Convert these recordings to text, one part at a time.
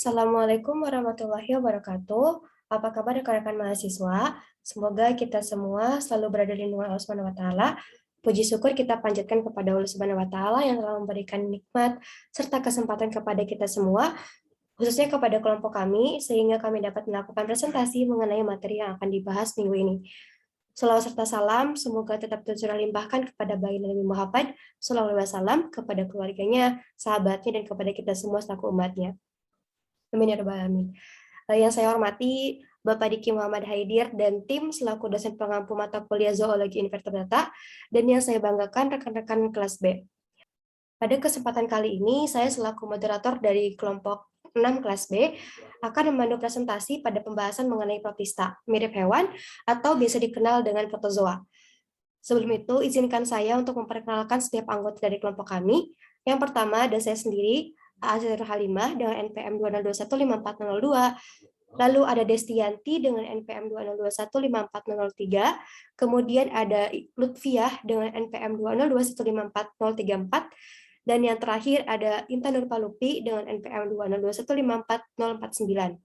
Assalamualaikum warahmatullahi wabarakatuh. Apa kabar rekan-rekan mahasiswa? Semoga kita semua selalu berada di lindungan Allah Subhanahu wa taala. Puji syukur kita panjatkan kepada Allah Subhanahu wa taala yang telah memberikan nikmat serta kesempatan kepada kita semua, khususnya kepada kelompok kami, sehingga kami dapat melakukan presentasi mengenai materi yang akan dibahas minggu ini. Salawat serta salam semoga tetap tercurah limpahkan kepada baginda Nabi Muhammad SAW, kepada keluarganya, sahabatnya, dan kepada kita semua selaku umatnya. Amin ya rabbal alamin. Yang saya hormati Bapak Diki Muhammad Haidir dan tim selaku dosen pengampu mata kuliah Zoologi Invertebrata, dan yang saya banggakan rekan-rekan kelas B. Pada kesempatan kali ini, saya selaku moderator dari kelompok 6 kelas B akan memandu presentasi pada pembahasan mengenai protista, mirip hewan atau biasa dikenal dengan protozoa. Sebelum itu, izinkan saya untuk memperkenalkan setiap anggota dari kelompok kami. Yang pertama ada saya sendiri, Azhar Halimah dengan NPM 20215402. Lalu ada Destianti dengan NPM 20215403. Kemudian ada Lutfiah dengan NPM 202154034. Dan yang terakhir ada Intan Nurpalupi dengan NPM 202154049.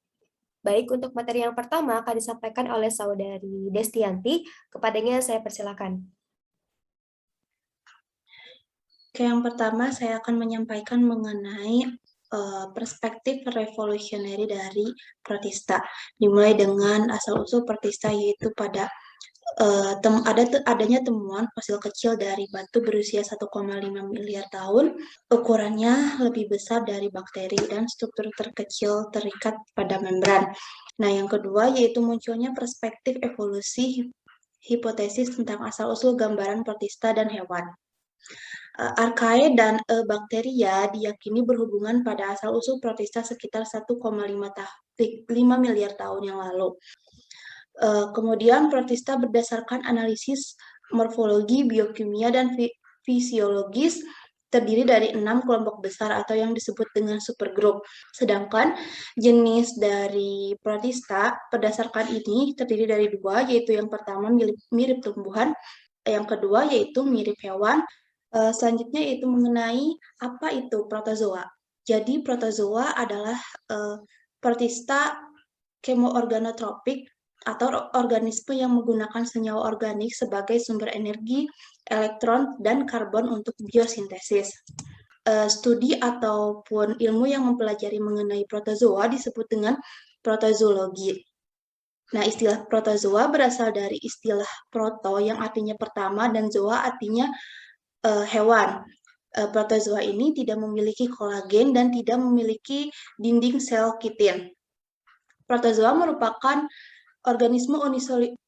Baik, untuk materi yang pertama akan disampaikan oleh saudari Destianti. Kepadanya saya persilakan. Oke, yang pertama saya akan menyampaikan mengenai perspektif revolusionary dari protista. Dimulai dengan asal-usul protista, yaitu pada adanya temuan fosil kecil dari batu berusia 1,5 miliar tahun, ukurannya lebih besar dari bakteri dan struktur terkecil terikat pada membran. Nah, yang kedua yaitu munculnya perspektif evolusi, hipotesis tentang asal-usul gambaran protista dan hewan. Archaea dan bakteria diyakini berhubungan pada asal-usul protista sekitar 1,5 miliar tahun yang lalu. Kemudian protista berdasarkan analisis morfologi, biokimia, dan fisiologis terdiri dari 6 kelompok besar atau yang disebut dengan supergroup. Sedangkan jenis dari protista berdasarkan ini terdiri dari 2, yaitu yang pertama mirip tumbuhan, yang kedua yaitu mirip hewan. Selanjutnya yaitu mengenai apa itu protozoa. Jadi protozoa adalah protista kemoorganotropik atau organisme yang menggunakan senyawa organik sebagai sumber energi, elektron, dan karbon untuk biosintesis. Studi ataupun ilmu yang mempelajari mengenai protozoa disebut dengan protozoologi. Nah, istilah protozoa berasal dari istilah proto yang artinya pertama dan zoa artinya hewan. Protozoa ini tidak memiliki kolagen dan tidak memiliki dinding sel kitin. Protozoa merupakan organisme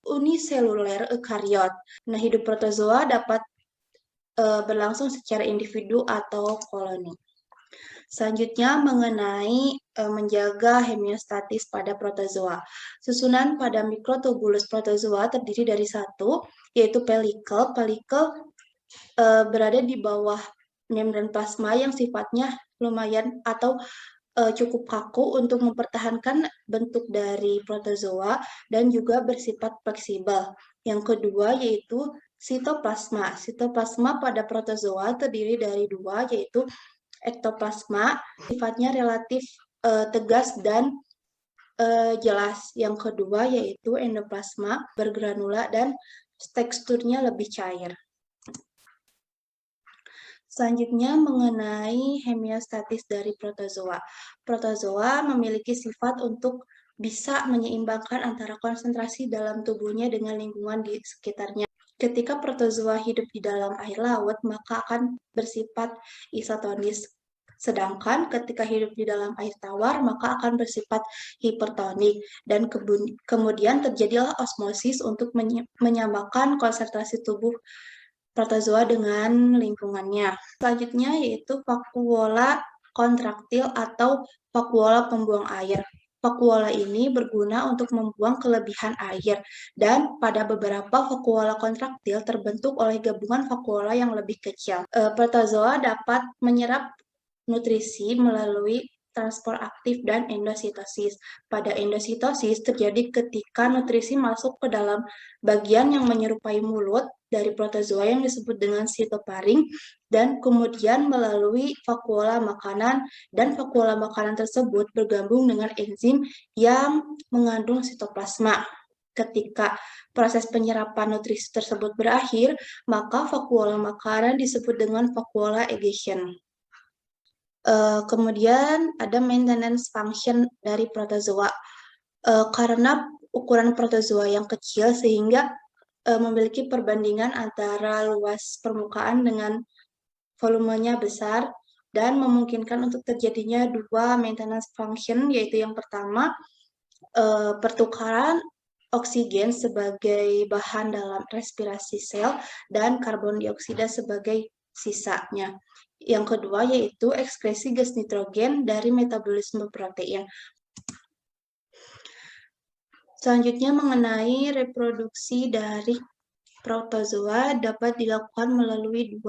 uniseluler eukariot. Nah, hidup protozoa dapat berlangsung secara individu atau koloni. Selanjutnya mengenai menjaga homeostatis pada protozoa. Susunan pada mikrotubulus protozoa terdiri dari satu, yaitu pelikel. Pelikel berada di bawah membran plasma yang sifatnya lumayan atau cukup kaku untuk mempertahankan bentuk dari protozoa dan juga bersifat fleksibel. Yang kedua yaitu sitoplasma. Sitoplasma pada protozoa terdiri dari 2, yaitu ektoplasma, sifatnya relatif tegas dan jelas. Yang kedua yaitu endoplasma, bergranula dan teksturnya lebih cair. Selanjutnya mengenai homeostatis dari protozoa. Protozoa memiliki sifat untuk bisa menyeimbangkan antara konsentrasi dalam tubuhnya dengan lingkungan di sekitarnya. Ketika protozoa hidup di dalam air laut, maka akan bersifat isotonis. Sedangkan ketika hidup di dalam air tawar, maka akan bersifat hipertonik. Dan kemudian terjadilah osmosis untuk menyamakan konsentrasi tubuh protozoa dengan lingkungannya. Selanjutnya yaitu vakuola kontraktil atau vakuola pembuang air. Vakuola ini berguna untuk membuang kelebihan air, dan pada beberapa vakuola kontraktil terbentuk oleh gabungan vakuola yang lebih kecil. Protozoa dapat menyerap nutrisi melalui transport aktif, dan endositosis. Pada endositosis terjadi ketika nutrisi masuk ke dalam bagian yang menyerupai mulut dari protozoa yang disebut dengan sitoparing dan kemudian melalui vakuola makanan, dan vakuola makanan tersebut bergabung dengan enzim yang mengandung sitoplasma. Ketika proses penyerapan nutrisi tersebut berakhir, maka vakuola makanan disebut dengan vakuola egestion. Kemudian ada maintenance function dari protozoa. Karena ukuran protozoa yang kecil sehingga memiliki perbandingan antara luas permukaan dengan volumenya besar dan memungkinkan untuk terjadinya dua maintenance function, yaitu yang pertama pertukaran oksigen sebagai bahan dalam respirasi sel dan karbon dioksida sebagai sisanya. Yang kedua yaitu ekskresi gas nitrogen dari metabolisme protein. Selanjutnya mengenai reproduksi dari protozoa dapat dilakukan melalui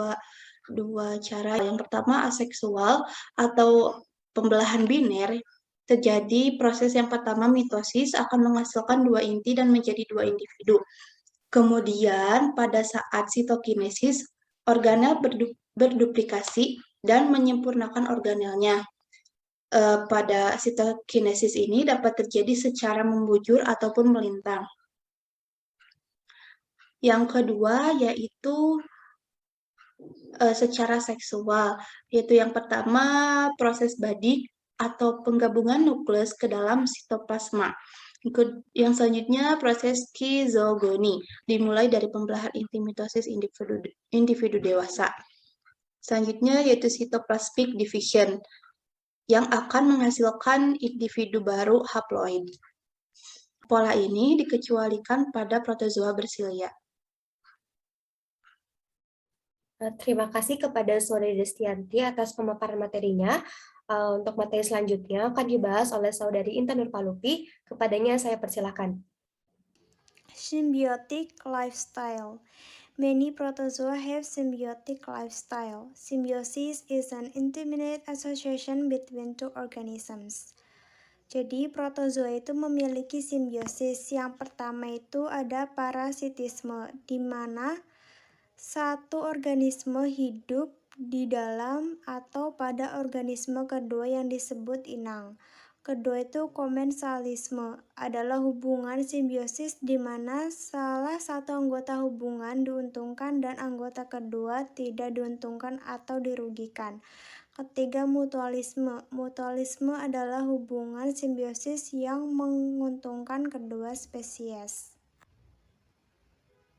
dua cara. Yang pertama aseksual atau pembelahan biner. Terjadi proses yang pertama mitosis akan menghasilkan dua inti dan menjadi dua individu. Kemudian pada saat sitokinesis, organel berduplikasi dan menyempurnakan organelnya. Pada sitokinesis ini dapat terjadi secara membujur ataupun melintang. Yang kedua yaitu secara seksual, yaitu yang pertama proses Badi atau penggabungan nukleus ke dalam sitoplasma. Yang selanjutnya proses skizogoni, dimulai dari pembelahan inti mitosis individu dewasa. Selanjutnya yaitu cytoplasmic division, yang akan menghasilkan individu baru haploid. Pola ini dikecualikan pada protozoa bersilia. Terima kasih kepada Saudari Destianti atas pemaparan materinya. Untuk materi selanjutnya akan dibahas oleh Saudari Intan Nurpalupi. Kepadanya saya persilakan. Symbiotic lifestyle. Many protozoa have symbiotic lifestyle. Symbiosis is an intimate association between two organisms. Jadi protozoa itu memiliki simbiosis. Yang pertama itu ada parasitisme, di mana satu organisme hidup di dalam atau pada organisme kedua yang disebut inang. Kedua itu komensalisme, adalah hubungan simbiosis di mana salah satu anggota hubungan diuntungkan dan anggota kedua tidak diuntungkan atau dirugikan. Ketiga, mutualisme. Mutualisme adalah hubungan simbiosis yang menguntungkan kedua spesies.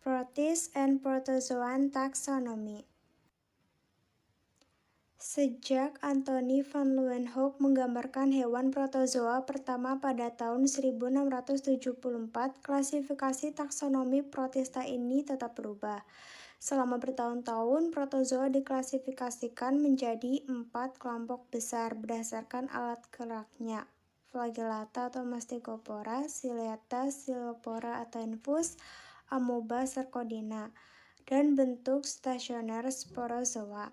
Protist and Protozoan Taxonomy. Sejak Anthony van Leeuwenhoek menggambarkan hewan protozoa pertama pada tahun 1674, klasifikasi taksonomi protista ini tetap berubah. Selama bertahun-tahun, protozoa diklasifikasikan menjadi 4 kelompok besar berdasarkan alat geraknya: Flagellata atau Mastigophora, Ciliata, Silopora atau infus, Amoeba, Sarcodina, dan bentuk stasioner sporozoa.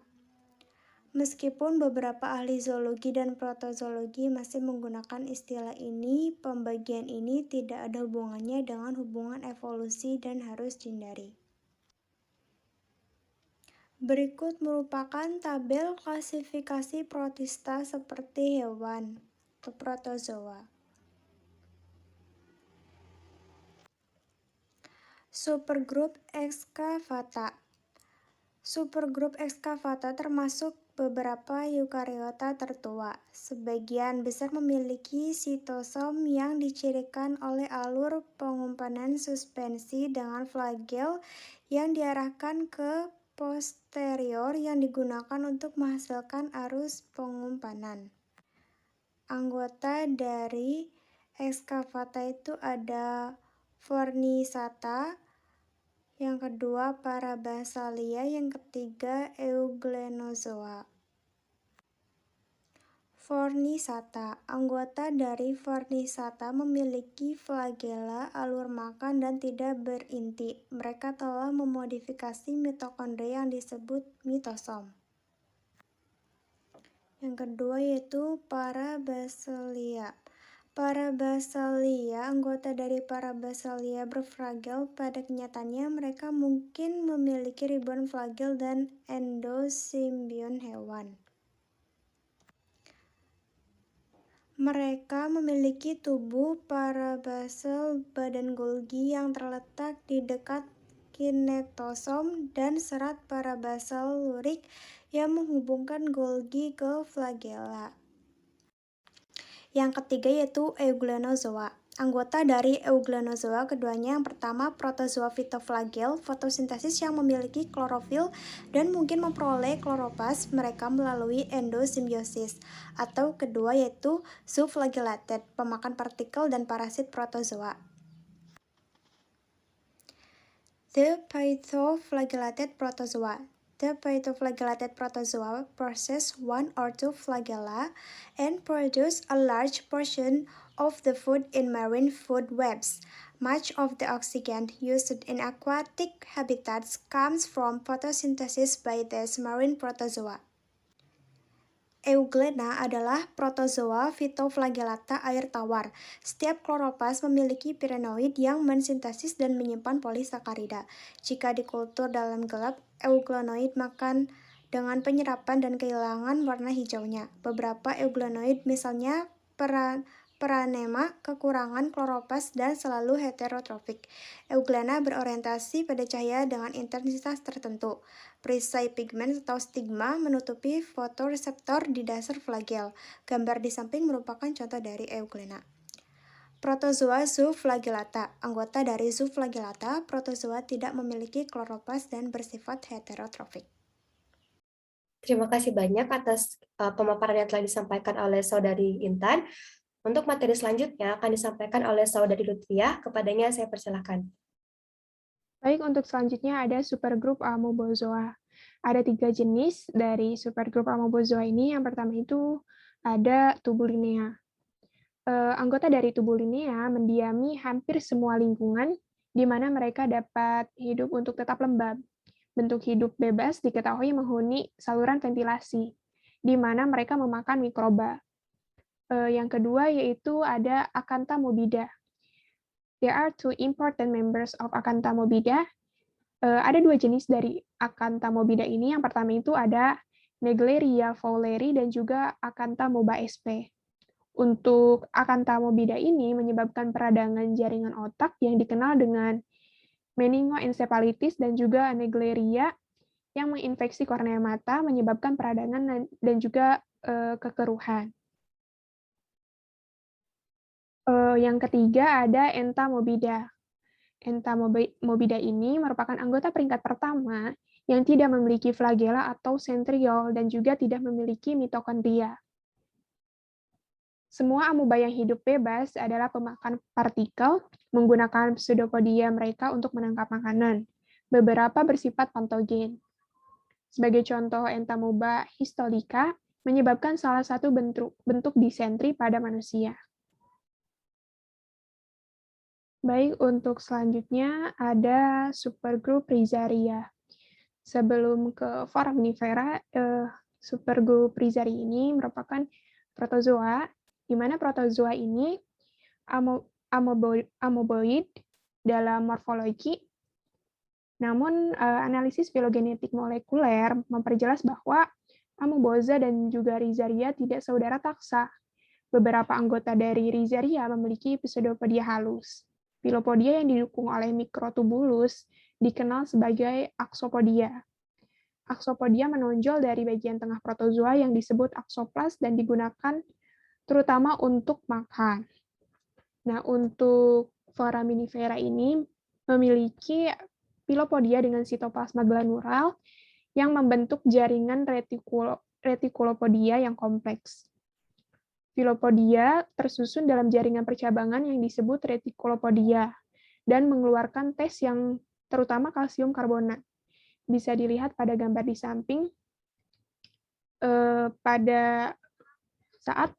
Meskipun beberapa ahli zoologi dan protozoologi masih menggunakan istilah ini, pembagian ini tidak ada hubungannya dengan hubungan evolusi dan harus dihindari. Berikut merupakan tabel klasifikasi protista seperti hewan atau protozoa. Supergrup Excavata. Supergrup Excavata termasuk beberapa eukariota tertua. Sebagian besar memiliki sitosom yang dicirikan oleh alur pengumpanan suspensi dengan flagel yang diarahkan ke posterior yang digunakan untuk menghasilkan arus pengumpanan. Anggota dari Excavata itu ada Fornisata, yang kedua Parabasalia, yang ketiga Euglenozoa. Fornisata. Anggota dari Fornisata memiliki flagella, alur makan, dan tidak berinti. Mereka telah memodifikasi mitokondria yang disebut mitosom. Yang kedua yaitu Parabasalia. Parabasalia, anggota dari Parabasalia berflagel. Pada kenyataannya mereka mungkin memiliki ribuan flagel dan endosimbion hewan. Mereka memiliki tubuh parabasal badan Golgi yang terletak di dekat kinetosom dan serat parabasal lurik yang menghubungkan Golgi ke flagella. Yang ketiga yaitu Euglenozoa. Anggota dari Euglenozoa keduanya yang pertama protozoa fitoflagel, fotosintesis yang memiliki klorofil dan mungkin memperoleh kloroplas mereka melalui endosimbiosis. Atau kedua yaitu subflagellated, pemakan partikel dan parasit protozoa. The phytoflagellated protozoa. The phytoflagellated protozoa possess one or two flagella and produce a large portion of the food in marine food webs. Much of the oxygen used in aquatic habitats comes from photosynthesis by these marine protozoa. Euglena adalah protozoa fitoflagellata air tawar. Setiap kloroplas memiliki pirenoid yang mensintesis dan menyimpan polisakarida. Jika dikultur dalam gelap, euglenoid makan dengan penyerapan dan kehilangan warna hijaunya. Beberapa euglenoid misalnya Paranema kekurangan kloroplas dan selalu heterotrofik. Euglena berorientasi pada cahaya dengan intensitas tertentu. Perisai pigmen atau stigma menutupi fotoreseptor di dasar flagel. Gambar di samping merupakan contoh dari Euglena. Protozoa zooflagellata. Anggota dari zooflagellata, protozoa tidak memiliki kloroplas dan bersifat heterotrofik. Terima kasih banyak atas pemaparan yang telah disampaikan oleh Saudari Intan. Untuk materi selanjutnya akan disampaikan oleh Saudari Lutfiah. Kepadanya saya persilahkan. Baik, untuk selanjutnya ada supergrup Amoebozoa. Ada 3 jenis dari supergrup Amoebozoa ini. Yang pertama itu ada Tubulinea. Anggota dari Tubulinea mendiami hampir semua lingkungan di mana mereka dapat hidup untuk tetap lembab. Bentuk hidup bebas diketahui menghuni saluran ventilasi, di mana mereka memakan mikroba. Yang kedua yaitu ada Acanthamobida. There are two important members of Acanthamobida. Ada 2 jenis dari Acanthamobida ini. Yang pertama itu ada Naegleria fowleri dan juga Acanthamoeba sp. Untuk Acanthamobida ini menyebabkan peradangan jaringan otak yang dikenal dengan meningoencephalitis dan juga Naegleria yang menginfeksi kornea mata menyebabkan peradangan dan juga kekeruhan. Yang ketiga ada Enthamobida. Enthamobida ini merupakan anggota peringkat pertama yang tidak memiliki flagella atau centriole dan juga tidak memiliki mitokondria. Semua amoeba yang hidup bebas adalah pemakan partikel menggunakan pseudopodia mereka untuk menangkap makanan. Beberapa bersifat patogen. Sebagai contoh, Entamoeba histolica menyebabkan salah satu bentuk disentri pada manusia. Baik, untuk selanjutnya ada supergroup Rhizaria. Sebelum ke Foraminifera, supergroup Rhizaria ini merupakan protozoa, di mana protozoa ini amoeboid dalam morfologi. Namun, analisis filogenetik molekuler memperjelas bahwa Amoeboza dan juga Rhizaria tidak saudara taksa. Beberapa anggota dari Rhizaria memiliki pseudopodia halus. Filopodia yang didukung oleh mikrotubulus dikenal sebagai aksopodia. Aksopodia menonjol dari bagian tengah protozoa yang disebut aksoplas dan digunakan terutama untuk makan. Nah, untuk Foraminifera ini memiliki filopodia dengan sitoplasma granular yang membentuk jaringan retikulopodia yang kompleks. Filopodia tersusun dalam jaringan percabangan yang disebut retikulopodia dan mengeluarkan tes yang terutama kalsium karbonat. Bisa dilihat pada gambar di samping. Pada saat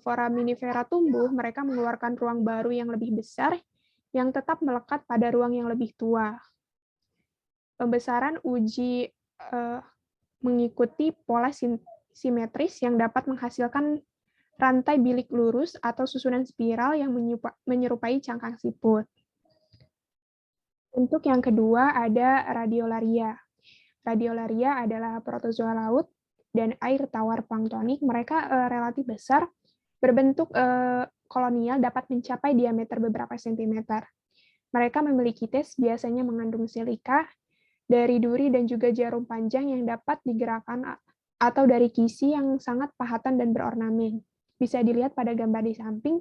Foraminifera tumbuh, mereka mengeluarkan ruang baru yang lebih besar yang tetap melekat pada ruang yang lebih tua. Pembesaran uji mengikuti pola simetris yang dapat menghasilkan rantai bilik lurus atau susunan spiral yang menyerupai cangkang siput. Untuk yang kedua ada radiolaria. Radiolaria adalah protozoa laut dan air tawar planktonik. Mereka relatif besar, berbentuk kolonial, dapat mencapai diameter beberapa sentimeter. Mereka memiliki tes, biasanya mengandung silika, dari duri dan juga jarum panjang yang dapat digerakkan atau dari kisi yang sangat pahatan dan berornamen. Bisa dilihat pada gambar di samping.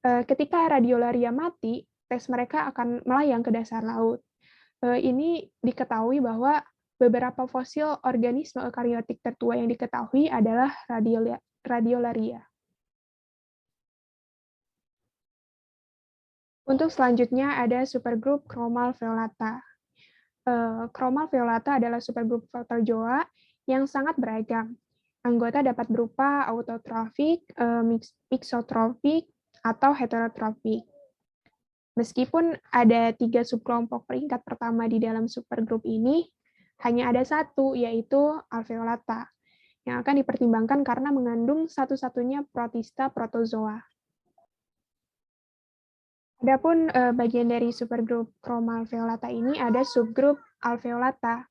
Ketika radiolaria mati, tes mereka akan melayang ke dasar laut. Ini diketahui bahwa beberapa fosil organisme eukariotik tertua yang diketahui adalah radiolaria. Untuk selanjutnya ada supergrup Chromalveolata. Chromalveolata adalah supergrup protozoa yang sangat beragam. Anggota dapat berupa autotrofik, mixotrofik, atau heterotrofik. Meskipun ada 3 subkelompok peringkat pertama di dalam supergrup ini, hanya ada satu, yaitu alveolata, yang akan dipertimbangkan karena mengandung satu-satunya protista protozoa. Adapun bagian dari supergrup Chromalveolata ini ada subgrup alveolata.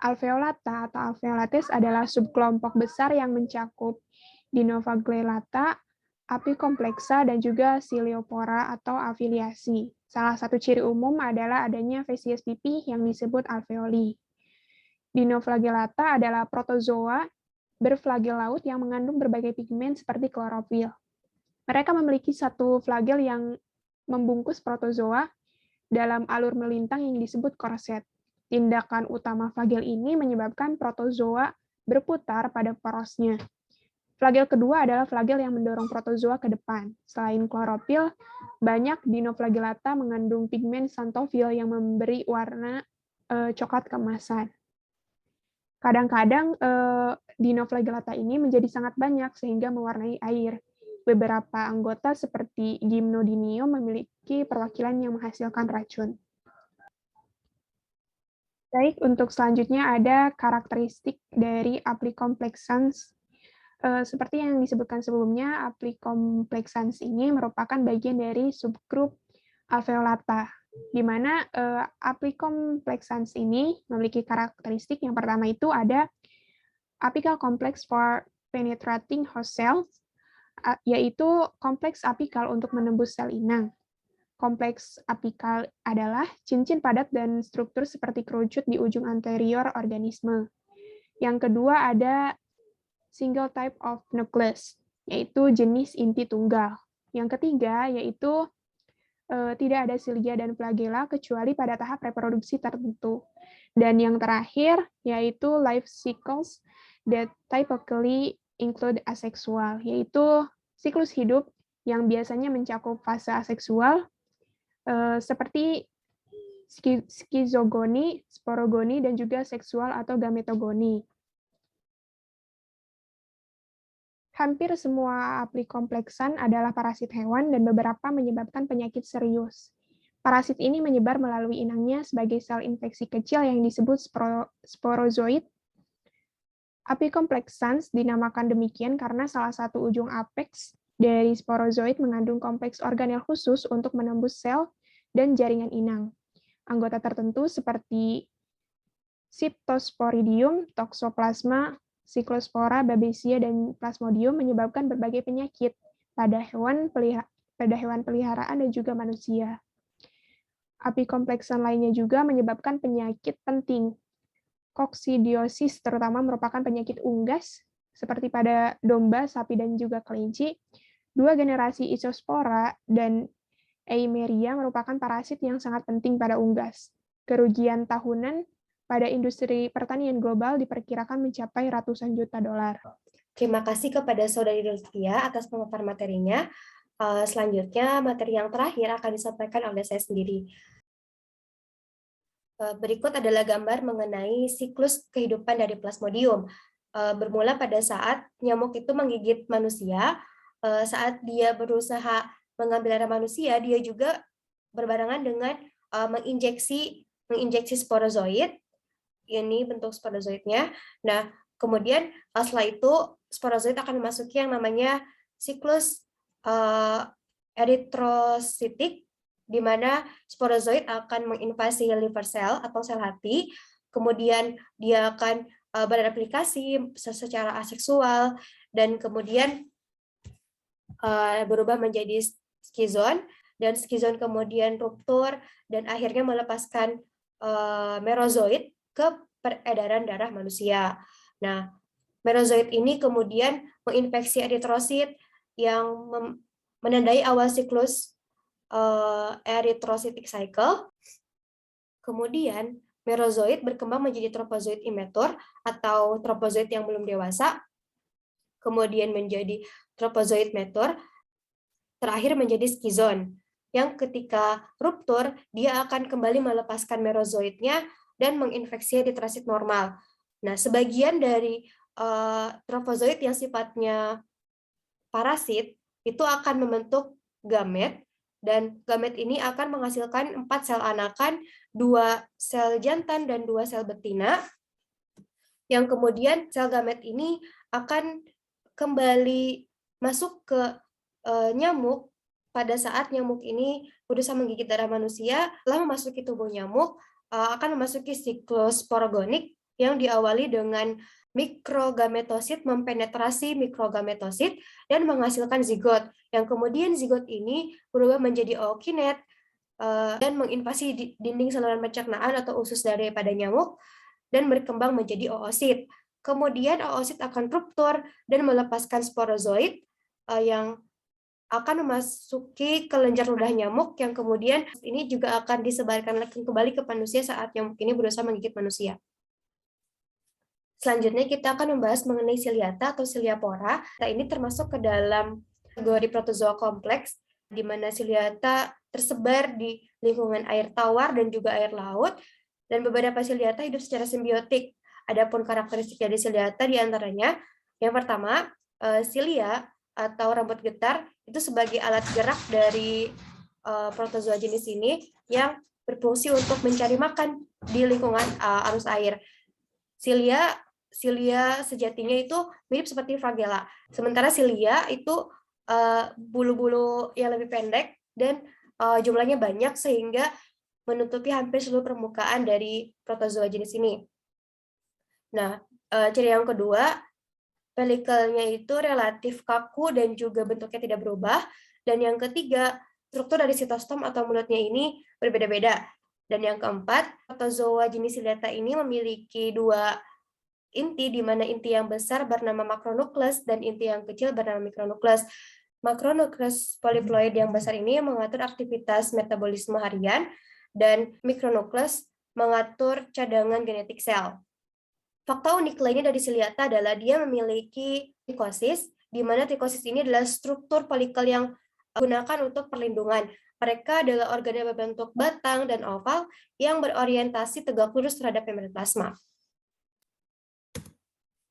Alveolata atau alveolates adalah subkelompok besar yang mencakup Dinoflagelata, Apicomplexa, dan juga Ciliopora atau afiliasi. Salah satu ciri umum adalah adanya fesies pipih yang disebut alveoli. Dinoflagelata adalah protozoa berflagel laut yang mengandung berbagai pigmen seperti klorofil. Mereka memiliki satu flagel yang membungkus protozoa dalam alur melintang yang disebut korset. Tindakan utama flagel ini menyebabkan protozoa berputar pada porosnya. Flagel kedua adalah flagel yang mendorong protozoa ke depan. Selain klorofil, banyak dinoflagelata mengandung pigmen xanthofil yang memberi warna coklat keemasan. Kadang-kadang dinoflagelata ini menjadi sangat banyak sehingga mewarnai air. Beberapa anggota seperti Gymnodinium memiliki perwakilan yang menghasilkan racun. Baik, untuk selanjutnya ada karakteristik dari Aplicomplexans. Seperti yang disebutkan sebelumnya, Aplicomplexans ini merupakan bagian dari subgrup alveolata, di mana Aplicomplexans ini memiliki karakteristik yang pertama itu ada apical complex for penetrating host cells, yaitu kompleks apikal untuk menembus sel inang. Kompleks apikal adalah cincin padat dan struktur seperti kerucut di ujung anterior organisme. Yang kedua ada single type of nucleus, yaitu jenis inti tunggal. Yang ketiga yaitu tidak ada silia dan flagella kecuali pada tahap reproduksi tertentu. Dan yang terakhir yaitu life cycles that typically include asexual, yaitu siklus hidup yang biasanya mencakup fase aseksual seperti skizogoni, sporogoni, dan juga seksual atau gametogoni. Hampir semua aplicomplexan adalah parasit hewan dan beberapa menyebabkan penyakit serius. Parasit ini menyebar melalui inangnya sebagai sel infeksi kecil yang disebut sporozoid. Apicomplexans dinamakan demikian karena salah satu ujung apex dari sporozoid mengandung kompleks organel khusus untuk menembus sel dan jaringan inang. Anggota tertentu seperti Cryptosporidium, Toxoplasma, Cyclospora, Babesia, dan Plasmodium menyebabkan berbagai penyakit pada hewan peliharaan dan juga manusia. Apicomplexan lainnya juga menyebabkan penyakit penting. Koksidiosis terutama merupakan penyakit unggas, seperti pada domba, sapi, dan juga kelinci. 2 generasi Isospora dan Eimeria merupakan parasit yang sangat penting pada unggas. Kerugian tahunan pada industri pertanian global diperkirakan mencapai ratusan juta dolar. Terima kasih kepada Saudari Lutfia atas pemaparan materinya. Selanjutnya, materi yang terakhir akan disampaikan oleh saya sendiri. Berikut adalah gambar mengenai siklus kehidupan dari Plasmodium. Bermula pada saat nyamuk itu menggigit manusia, saat dia berusaha mengambil darah manusia, dia juga berbarengan dengan menginjeksi sporozoid. Ini bentuk sporozoidnya. Nah, Kemudian setelah itu sporozoid akan memasuki yang namanya siklus eritrositik, di mana sporozoid akan menginvasi liver cell atau sel hati, kemudian dia akan bereplikasi secara aseksual, dan kemudian berubah menjadi skizon, dan skizon kemudian ruptur, dan akhirnya melepaskan merozoid ke peredaran darah manusia. Nah, merozoid ini kemudian menginfeksi eritrosit yang menandai awal siklus erythrocytic cycle. Kemudian merozoid berkembang menjadi tropozoid immature atau tropozoid yang belum dewasa, kemudian menjadi tropozoid mature, terakhir menjadi skizon, yang ketika ruptur dia akan kembali melepaskan merozoidnya dan menginfeksi eritrosit normal. Nah, sebagian dari trofozoid yang sifatnya parasit itu akan membentuk gamet, dan gamet ini akan menghasilkan 4 sel anakan, 2 sel jantan, dan 2 sel betina, yang kemudian sel gamet ini akan kembali masuk ke nyamuk pada saat nyamuk ini berusaha menggigit darah manusia. Setelah memasuki tubuh nyamuk, akan memasuki siklus porogonik yang diawali dengan mikrogametosit mempenetrasi mikrogametosit dan menghasilkan zigot, yang kemudian zigot ini berubah menjadi ookinet dan menginvasi dinding saluran pencernaan atau usus daripada nyamuk dan berkembang menjadi oosit. Kemudian oosit akan ruptur dan melepaskan sporozoid yang akan memasuki kelenjar ludah nyamuk, yang kemudian ini juga akan disebarkan kembali ke manusia saat nyamuk ini berusaha menggigit manusia. Selanjutnya kita akan membahas mengenai ciliata atau ciliapora. Nah, ini termasuk ke dalam kategori protozoa kompleks, di mana ciliata tersebar di lingkungan air tawar dan juga air laut, dan beberapa ciliata hidup secara simbiotik. Adapun karakteristik dari ciliata diantaranya, yang pertama, cilia atau rambut getar itu sebagai alat gerak dari protozoa jenis ini yang berfungsi untuk mencari makan di lingkungan arus air. Cilia sejatinya itu mirip seperti flagella. Sementara cilia itu bulu-bulu yang lebih pendek dan jumlahnya banyak sehingga menutupi hampir seluruh permukaan dari protozoa jenis ini. Nah, ciri yang kedua, pelikelnya itu relatif kaku dan juga bentuknya tidak berubah. Dan yang ketiga, struktur dari sitostom atau mulutnya ini berbeda-beda. Dan yang keempat, protozoa jenis ciliata ini memiliki 2 inti, di mana inti yang besar bernama makronukleus dan inti yang kecil bernama mikronukleus. Makronukleus poliploid yang besar ini mengatur aktivitas metabolisme harian, dan mikronukleus mengatur cadangan genetik sel. Fakta unik lainnya dari ciliata adalah dia memiliki trikosis, di mana trikosis ini adalah struktur folikel yang digunakan untuk perlindungan. Mereka adalah organel berbentuk batang dan oval yang berorientasi tegak lurus terhadap membran plasma.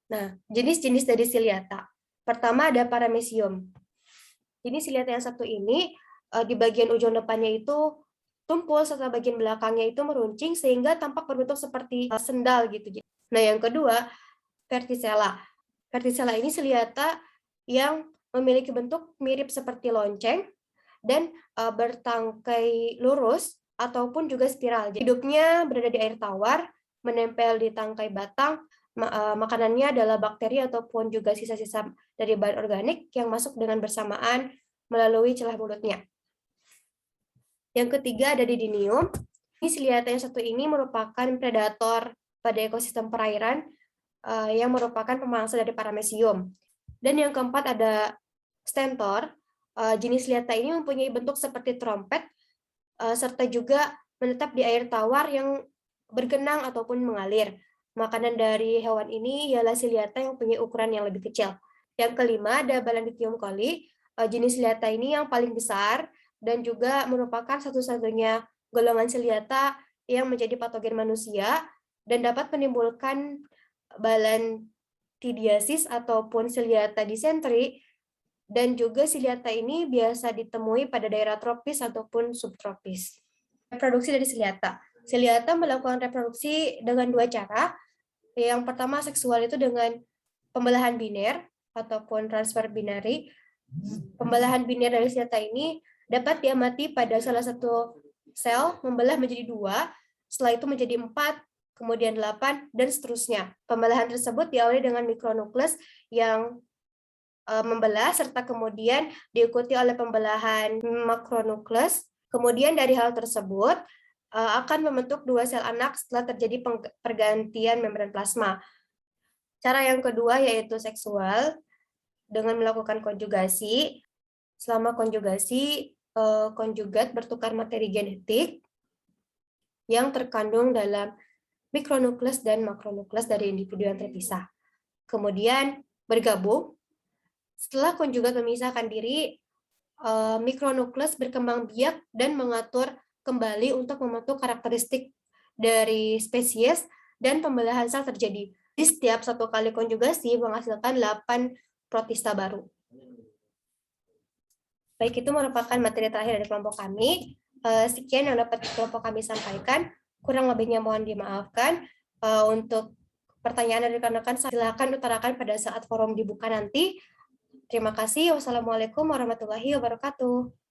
Nah, jenis-jenis dari ciliata. Pertama ada paramecium. Jenis ciliata yang satu ini di bagian ujung depannya itu tumpul, serta bagian belakangnya itu meruncing sehingga tampak berbentuk seperti sendal gitu. Nah, yang kedua, verticella. Verticella ini ciliata yang memiliki bentuk mirip seperti lonceng dan bertangkai lurus ataupun juga spiral. Hidupnya berada di air tawar, menempel di tangkai batang. Makanannya adalah bakteri ataupun juga sisa-sisa dari bahan organik yang masuk dengan bersamaan melalui celah mulutnya. Yang ketiga ada Didinium. Ini ciliata yang satu ini merupakan predator pada ekosistem perairan yang merupakan pemangsa dari paramecium. Dan yang keempat ada Stentor. Jenis ciliata ini mempunyai bentuk seperti trompet serta juga menetap di air tawar yang bergenang ataupun mengalir. Makanan dari hewan ini ialah ciliata yang punya ukuran yang lebih kecil. Yang kelima ada Balanditium coli. Jenis ciliata ini yang paling besar dan juga merupakan satu-satunya golongan ciliata yang menjadi patogen manusia dan dapat menimbulkan balantidiasis ataupun ciliata dysentery. Dan juga ciliata ini biasa ditemui pada daerah tropis ataupun subtropis. Reproduksi dari ciliata. Ciliata melakukan reproduksi dengan 2 cara. Yang pertama, seksual itu dengan pembelahan biner ataupun transfer binari. Pembelahan biner dari senjata ini dapat diamati pada salah satu sel membelah menjadi 2, setelah itu menjadi 4, kemudian 8, dan seterusnya. Pembelahan tersebut diawali dengan mikronukleus yang membelah, serta kemudian diikuti oleh pembelahan makronukleus. Kemudian dari hal tersebut akan membentuk 2 sel anak setelah terjadi pergantian membran plasma. Cara yang kedua yaitu seksual dengan melakukan konjugasi. Selama konjugasi, konjugat bertukar materi genetik yang terkandung dalam mikronukleus dan makronukleus dari individu yang terpisah. Kemudian bergabung. Setelah konjugat memisahkan diri, mikronukleus berkembang biak dan mengatur kembali untuk membentuk karakteristik dari spesies dan pembelahan sel terjadi. Di setiap 1 kali konjugasi menghasilkan 8 protista baru. Baik, itu merupakan materi terakhir dari kelompok kami. Sekian yang dapat kelompok kami sampaikan. Kurang lebihnya mohon dimaafkan. Untuk pertanyaan dari rekan-rekan, silakan utarakan pada saat forum dibuka nanti. Terima kasih. Wassalamualaikum warahmatullahi wabarakatuh.